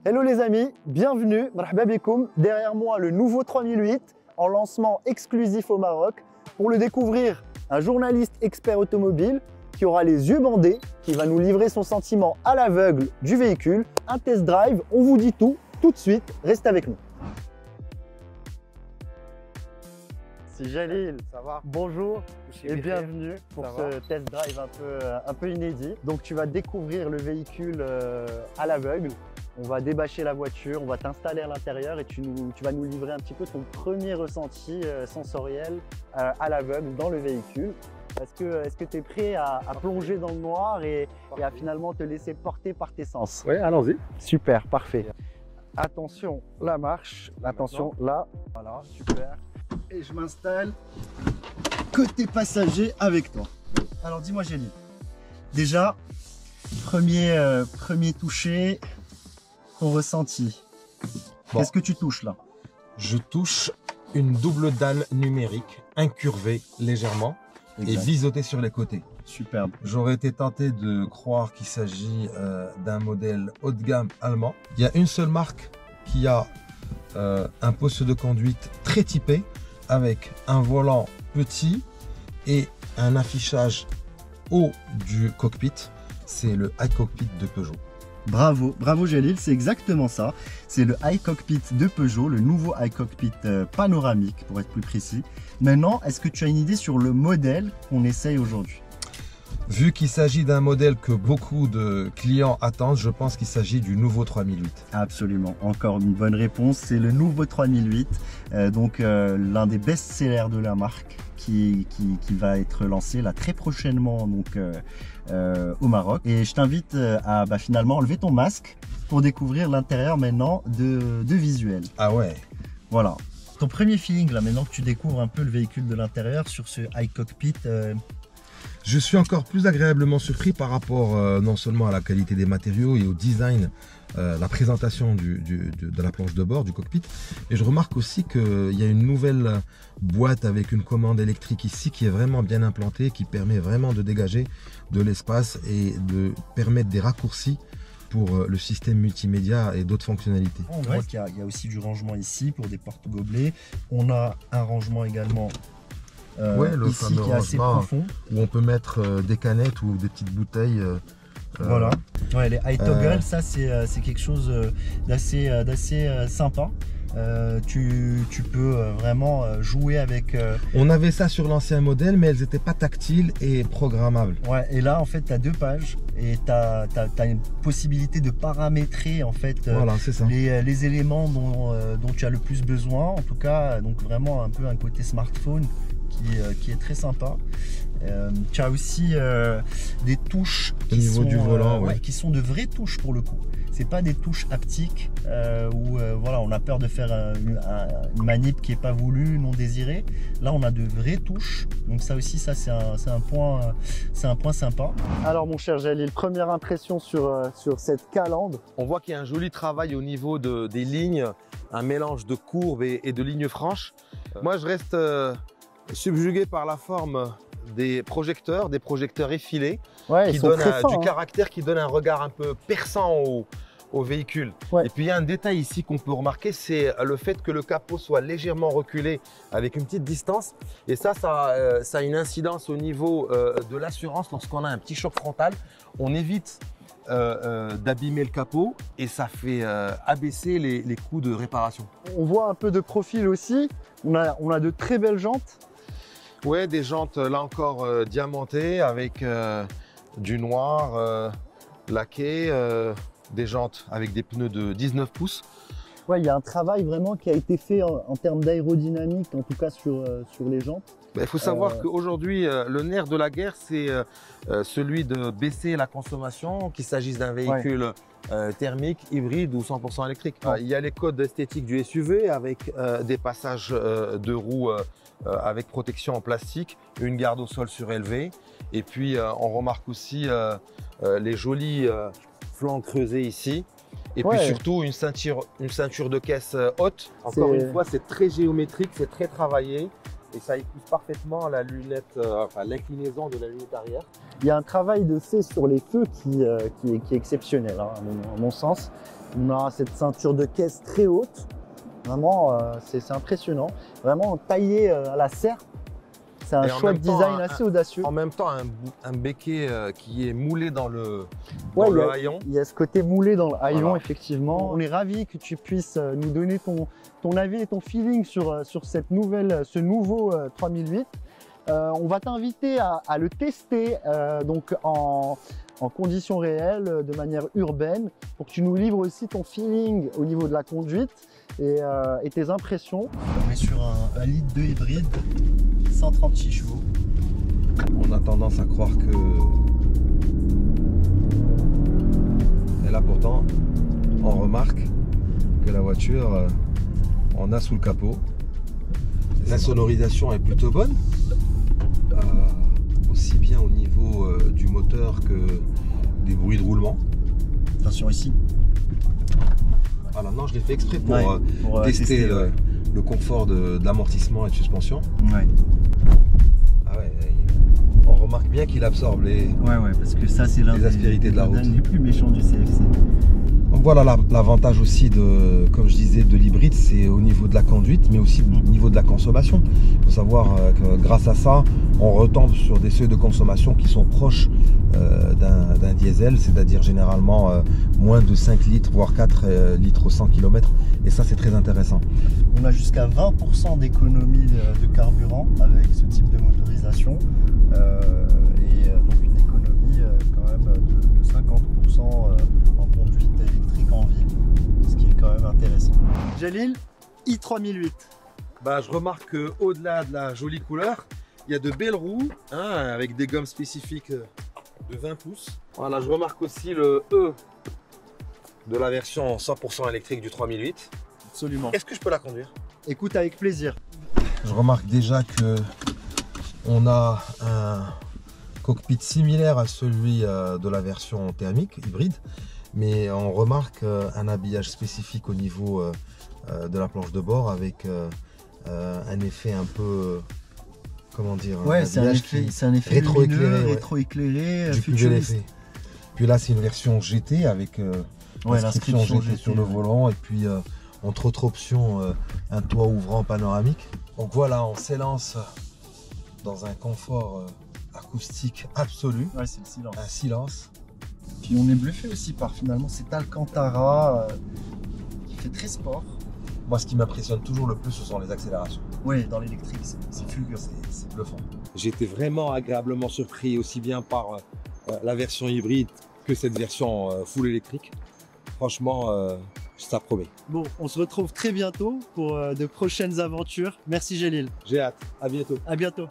Hello les amis, bienvenue, marhaba bikoum. Derrière moi le nouveau 3008 en lancement exclusif au Maroc. Pour le découvrir, un journaliste expert automobile qui aura les yeux bandés, qui va nous livrer son sentiment à l'aveugle du véhicule. Un test drive, on vous dit tout de suite, restez avec nous. C'est Jalil, Ça va? bonjour et bienvenue pour ce test drive un peu inédit. Donc tu vas découvrir le véhicule à l'aveugle. On va débâcher la voiture, on va t'installer à l'intérieur et tu vas nous livrer un petit peu ton premier ressenti sensoriel à l'aveugle dans le véhicule. Est-ce que tu es prêt à plonger dans le noir et à finalement te laisser porter par tes sens? Oui, allons-y. Super, parfait. Attention, la marche, attention, là, voilà, super. Et je m'installe côté passager avec toi. Alors dis-moi Génie, déjà, premier toucher, ton ressenti. Bon. Qu'est-ce que tu touches là? Je touche une double dalle numérique, incurvée légèrement et biseautée sur les côtés. Superbe. J'aurais été tenté de croire qu'il s'agit d'un modèle haut de gamme allemand. Il y a une seule marque qui a un poste de conduite très typé avec un volant petit et un affichage haut du cockpit. C'est le iCockpit de Peugeot. Bravo, bravo Jalil, c'est exactement ça. C'est le iCockpit de Peugeot, le nouveau iCockpit panoramique pour être plus précis. Maintenant, est-ce que tu as une idée sur le modèle qu'on essaye aujourd'hui? Vu qu'il s'agit d'un modèle que beaucoup de clients attendent, je pense qu'il s'agit du nouveau 3008. Absolument, encore une bonne réponse. C'est le nouveau 3008, l'un des best-sellers de la marque qui va être lancé là très prochainement donc, au Maroc. Et je t'invite à finalement enlever ton masque pour découvrir l'intérieur maintenant de visuel. Ah ouais. Voilà. Ton premier feeling là, maintenant que tu découvres un peu le véhicule de l'intérieur sur ce iCockpit. Je suis encore plus agréablement surpris par rapport non seulement à la qualité des matériaux et au design, la présentation de la planche de bord, du cockpit. Et je remarque aussi qu'il y a une nouvelle boîte avec une commande électrique ici qui est vraiment bien implantée, qui permet vraiment de dégager de l'espace et de permettre des raccourcis pour le système multimédia et d'autres fonctionnalités. On voit qu'il y a aussi du rangement ici pour des porte-gobelets. On a un rangement également le ici fameux qui est assez rangement profond. où on peut mettre des canettes ou des petites bouteilles. Voilà. Ouais, les iToggle, ça c'est quelque chose d'assez sympa. Tu peux vraiment jouer avec... On avait ça sur l'ancien modèle, mais elles n'étaient pas tactiles et programmables. Ouais, et là en fait tu as deux pages et tu as une possibilité de paramétrer en fait voilà, c'est ça. Les éléments dont tu as le plus besoin. En tout cas, donc vraiment un peu un côté smartphone qui est très sympa. Tu as aussi des touches qui sont de vraies touches pour le coup. C'est pas des touches haptiques où voilà, on a peur de faire une manip qui est pas voulue, non désirée. Là, on a de vraies touches. Donc ça aussi, ça c'est un point sympa. Alors mon cher Jalil, première impression sur cette calandre. On voit qu'il y a un joli travail au niveau des lignes, un mélange de courbes et de lignes franches. Moi, je reste subjugué par la forme des projecteurs effilés qui donnent du caractère, qui donnent un regard un peu perçant au véhicule. Ouais. Et puis il y a un détail ici qu'on peut remarquer, c'est le fait que le capot soit légèrement reculé avec une petite distance. Et ça a une incidence au niveau de l'assurance. Lorsqu'on a un petit choc frontal, on évite d'abîmer le capot et ça fait abaisser les coûts de réparation. On voit un peu de profil aussi. On a de très belles jantes. Ouais, des jantes là encore diamantées avec du noir laqué, des jantes avec des pneus de 19 pouces. Ouais, il y a un travail vraiment qui a été fait en termes d'aérodynamique, en tout cas sur les jantes. Il faut savoir qu'aujourd'hui, le nerf de la guerre, c'est celui de baisser la consommation, qu'il s'agisse d'un véhicule thermique, hybride ou 100% électrique. Il y a les codes esthétiques du SUV avec des passages de roues avec protection en plastique, une garde au sol surélevée. Et puis, on remarque aussi les jolis flancs creusés ici. Et puis surtout, une ceinture de caisse haute. Encore une fois, c'est très géométrique, c'est très travaillé. Et ça épouse parfaitement la lunette, l'inclinaison de la lunette arrière. Il y a un travail de fait sur les feux qui est exceptionnel, hein, à mon sens. On a cette ceinture de caisse très haute. Vraiment, c'est impressionnant. Vraiment taillé à la serpe. C'est un choix de design assez audacieux. En même temps, un béquet qui est moulé dans le haillon. Il y a ce côté moulé dans le haillon, effectivement. On est ravis que tu puisses nous donner ton avis et ton feeling sur ce nouveau 3008. On va t'inviter à le tester donc en conditions réelles, de manière urbaine, pour que tu nous livres aussi ton feeling au niveau de la conduite et tes impressions. On est sur un litre 2 hybride, 136 chevaux. On a tendance à croire que... Et là pourtant, on remarque que la voiture, on a sous le capot. La sonorisation est plutôt bonne. Aussi bien au niveau du moteur que des bruits de roulement. Attention ici. Voilà, non, je l'ai fait exprès pour tester le confort de l'amortissement et de suspension. Ouais. Ah ouais, on remarque bien qu'il absorbe les parce que ça c'est l'un des aspérités de la route. Les plus méchants du CFC. Donc voilà l'avantage aussi de, comme je disais, de l'hybride, c'est au niveau de la conduite, mais aussi au niveau de la consommation. Il faut savoir que grâce à ça, on retombe sur des seuils de consommation qui sont proches d'un diesel, c'est-à-dire généralement moins de 5 litres, voire 4 litres au 100 km. Et ça, c'est très intéressant. On a jusqu'à 20% d'économie de carburant avec ce type de motorisation. Donc une économie quand même de 50% en conduite électrique en ville, ce qui est quand même intéressant. Jalil, i3008. Je remarque qu'au-delà de la jolie couleur, il y a de belles roues avec des gommes spécifiques de 20 pouces. Voilà, je remarque aussi le E de la version 100% électrique du 3008. Absolument. Est-ce que je peux la conduire? Écoute avec plaisir. Je remarque déjà que on a un cockpit similaire à celui de la version thermique hybride, mais on remarque un habillage spécifique au niveau de la planche de bord avec un effet un peu, comment dire, c'est un effet rétro-éclairé, futuriste. Puis là c'est une version GT avec l'inscription GT sur le volant, et puis entre autres options un toit ouvrant panoramique. Donc voilà, on s'élance dans un confort acoustique absolu. Ouais, c'est le silence. Un silence. Puis on est bluffé aussi par finalement cet Alcantara qui fait très sport. Moi, ce qui m'impressionne toujours le plus, ce sont les accélérations. Oui, dans l'électrique, c'est fulgurant, c'est bluffant. J'ai été vraiment agréablement surpris aussi bien par la version hybride que cette version full électrique. Franchement, ça promet. Bon, on se retrouve très bientôt pour de prochaines aventures. Merci Jalil. J'ai hâte. À bientôt. À bientôt.